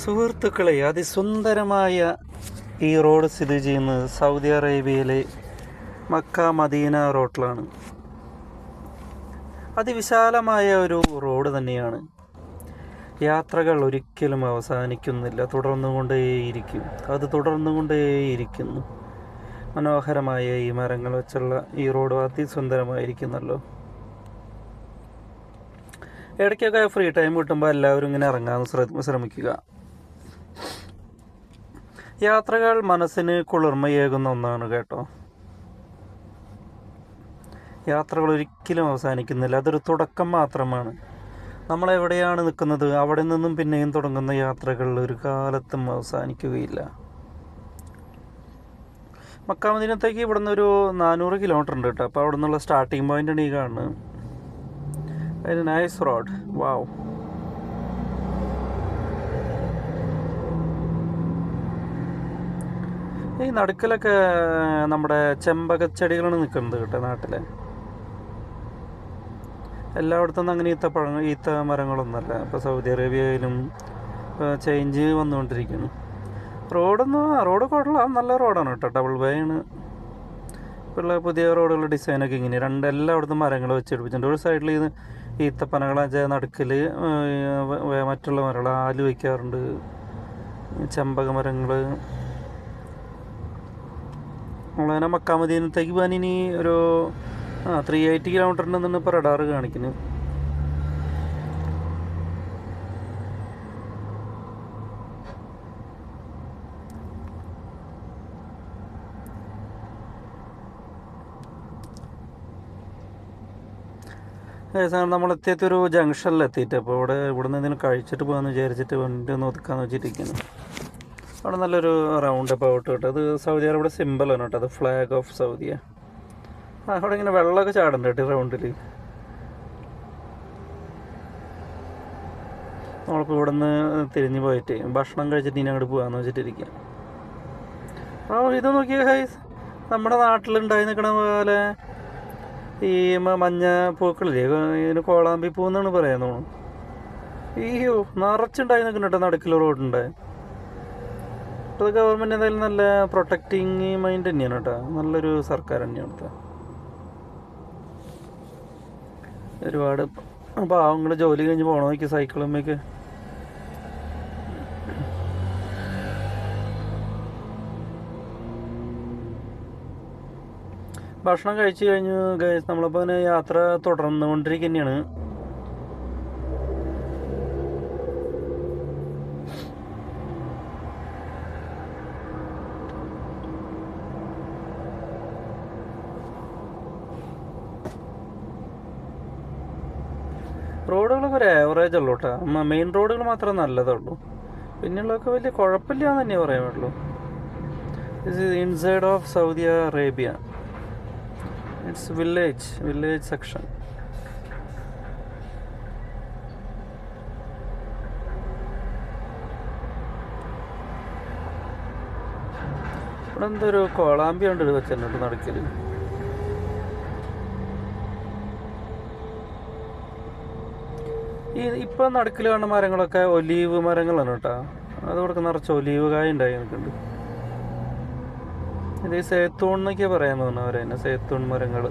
സുഹൃത്തുക്കളെ, അതിസുന്ദരമായ ഈ റോഡ് സ്ഥിതി ചെയ്യുന്നത് സൗദി അറേബ്യയിലെ മക്ക മദീന റോഡിലാണ്. അതിവിശാലമായ ഒരു റോഡ് തന്നെയാണ്. യാത്രകൾ ഒരിക്കലും അവസാനിക്കുന്നില്ല, തുടർന്നുകൊണ്ടേയിരിക്കും. അത് തുടർന്നുകൊണ്ടേയിരിക്കുന്നു. മനോഹരമായ ഈ മരങ്ങൾ വെച്ചുള്ള ഈ റോഡ് അതിസുന്ദരമായിരിക്കുന്നല്ലോ. ഇടയ്ക്കൊക്കെ ഫ്രീ ടൈം കിട്ടുമ്പോൾ എല്ലാവരും ഇങ്ങനെ ഇറങ്ങാൻ ശ്രമിക്കുക. യാത്രകൾ മനസ്സിന് കുളിർമയേകുന്ന ഒന്നാണ് കേട്ടോ. യാത്രകൾ ഒരിക്കലും അവസാനിക്കുന്നില്ല, അതൊരു തുടക്കം മാത്രമാണ്. നമ്മളെവിടെയാണ് നിൽക്കുന്നത് അവിടെ നിന്നും പിന്നെയും തുടങ്ങുന്ന യാത്രകൾ ഒരു കാലത്തും അവസാനിക്കുകയില്ല. മക്ക മദീനത്തേക്ക് ഇവിടെ നിന്ന് ഒരു 400 കിലോമീറ്റർ ഉണ്ട് കേട്ടോ. അപ്പോൾ അവിടെ നിന്നുള്ള സ്റ്റാർട്ടിങ് പോയിൻ്റാണ് ഈ കാണുന്നത്. വെരി നൈസ് റോഡ്, വാവ്. ഈ നടുക്കിലൊക്കെ നമ്മുടെ ചെമ്പകച്ചെടികളാണ് നിൽക്കുന്നത് കേട്ടോ നാട്ടിലെ. എല്ലായിടത്തും അങ്ങനെ ഈത്ത മരങ്ങളൊന്നുമല്ല. ഇപ്പോൾ സൗദി അറേബ്യയിലും ചേഞ്ച് വന്നുകൊണ്ടിരിക്കുന്നു. റോഡ് കൊള്ളാം, നല്ല റോഡാണ് കേട്ടോ. ഡബിൾ വേ ആണ്. ഇപ്പോൾ പുതിയ റോഡുകളുടെ ഡിസൈനൊക്കെ ഇങ്ങനെ എല്ലായിടത്തും മരങ്ങൾ വെച്ചെടുപ്പിച്ചിട്ടുണ്ട്. ഒരു സൈഡിൽ ഇത് ഈത്തപ്പനകളെ നടുക്കിൽ മറ്റുള്ള മരങ്ങൾ ആല് വയ്ക്കാറുണ്ട്, ചെമ്പക മരങ്ങൾ. നമ്മളങ്ങനെ മക്ക മദീനത്തേക്ക് പോകാൻ ഇനി ഒരു 380 കിലോമീറ്റർ ഉണ്ടെന്നാണ് ഇപ്പോൾ റഡാർ കാണിക്കുന്നത്. നമ്മളെത്തിയത്തൊരു ജംഗ്ഷനിലെത്തിയിട്ട് അപ്പോൾ ഇവിടെ നിന്ന് എന്തെങ്കിലും കഴിച്ചിട്ട് പോകാമെന്ന് വിചാരിച്ചിട്ട് വണ്ടി ഒന്ന് ഒതുക്കാന്ന് വെച്ചിട്ടിരിക്കുന്നു. അവിടെ നല്ലൊരു റൗണ്ട് അബൌട്ട് കേട്ടോ. അത് സൗദി അറേബ്യയുടെ സിമ്പിളാണ് കേട്ടോ. അത് ഫ്ലാഗ് ഓഫ് സൗദിയ. അവിടെ ഇങ്ങനെ വെള്ളമൊക്കെ ചാടുന്നുണ്ട് കേട്ടോ ഈ റൗണ്ടിൽ. നമ്മളിപ്പോൾ ഇവിടെ നിന്ന് തിരിഞ്ഞ് പോയിട്ട് ഭക്ഷണം കഴിച്ചിട്ട് ഇനി അങ്ങോട്ട് പോകാമെന്ന് വെച്ചിട്ടിരിക്കുക. ഇത് നോക്കിയാൽ ഹൈസ്, നമ്മുടെ നാട്ടിലുണ്ടായി നിൽക്കണ പോലെ ഈ മഞ്ഞ പൂക്കളില്ലേ, ഇതിന് കോളാമ്പി പൂന്നാണ് പറയാൻ തോന്നുന്നു. അയ്യോ, നിറച്ചുണ്ടായി നിൽക്കുന്നു കേട്ടോ നടുക്കിൽ റോഡുണ്ടായി. അത് ഗവൺമെൻറ് എന്തായാലും നല്ല പ്രൊട്ടക്റ്റിങ് മൈൻഡ് തന്നെയാണ് കേട്ടോ. നല്ലൊരു സർക്കാർ തന്നെയാണ് കേട്ടോ. ഒരുപാട് പാവങ്ങൾ ജോലി കഴിഞ്ഞ് പോകണം നോക്കി സൈക്കിളുമ്മേക്ക്. ഭക്ഷണം കഴിച്ച് കഴിഞ്ഞു നമ്മളിപ്പോൾ യാത്ര തുടർന്നുകൊണ്ടിരിക്കുന്നതാണ്. റോഡുകളൊക്കെ ഒരു ആവറേജ് ഉള്ളൂ കേട്ടോ. മെയിൻ റോഡുകൾ മാത്രമേ നല്ലതുള്ളൂ, പിന്നെയുള്ളതൊക്കെ വലിയ കുഴപ്പമില്ല എന്ന് തന്നെ പറയാൻ പറ്റുള്ളൂ. This is inside of Saudi Arabia. It's village section. ഇവിടെ എന്തൊരു കോളാമ്പി ഉണ്ട് വെച്ചിട്ടുണ്ട് നടക്കൽ. ഇപ്പം നടുക്കിൽ കാണുന്ന മരങ്ങളൊക്കെ ഒലീവ് മരങ്ങളാണ് കേട്ടോ. അതോടൊക്കെ നിറച്ച് ഒലീവ് കായ ഉണ്ടായി നിൽക്കുന്നുണ്ട്. ഇത് സേത്തൂൺ എന്നൊക്കെ പറയാൻ തോന്നുന്നു അവർ തന്നെ, സേത്തൂൺ മരങ്ങൾ.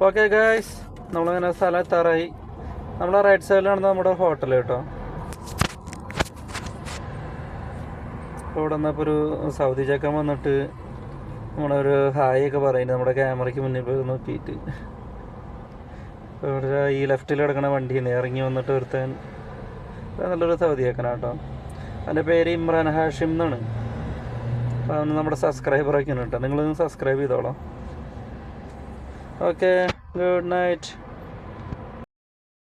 ഓക്കെ ഗായ്സ്, നമ്മളങ്ങനെ സ്ഥലം എത്താറായി. നമ്മളെ റൈറ്റ് സൈഡിലാണ് നമ്മുടെ ഹോട്ടൽ കേട്ടോ. അപ്പോൾ ഇവിടെ വന്നപ്പോൾ ഒരു സൗദി ചക്കൻ വന്നിട്ട് നമ്മളൊരു ഹായ് ഒക്കെ പറയുന്നത് നമ്മുടെ ക്യാമറയ്ക്ക് മുന്നിൽ പോയി നോക്കിയിട്ട്. ഇവിടെ ഈ ലെഫ്റ്റിൽ കിടക്കണ വണ്ടിയാണ് ഇറങ്ങി വന്നിട്ട് ഒരുത്താൻ നല്ലൊരു സൗദി ചക്കനാണ് കേട്ടോ. അതിൻ്റെ പേര് ഇമ്രാൻ ഹാഷിം എന്നാണ്. അപ്പോൾ അവന് നമ്മുടെ സബ്സ്ക്രൈബറൊക്കെയാണ് കേട്ടോ. നിങ്ങളൊന്ന് സബ്സ്ക്രൈബ് ചെയ്തോളാം. Okay, good night.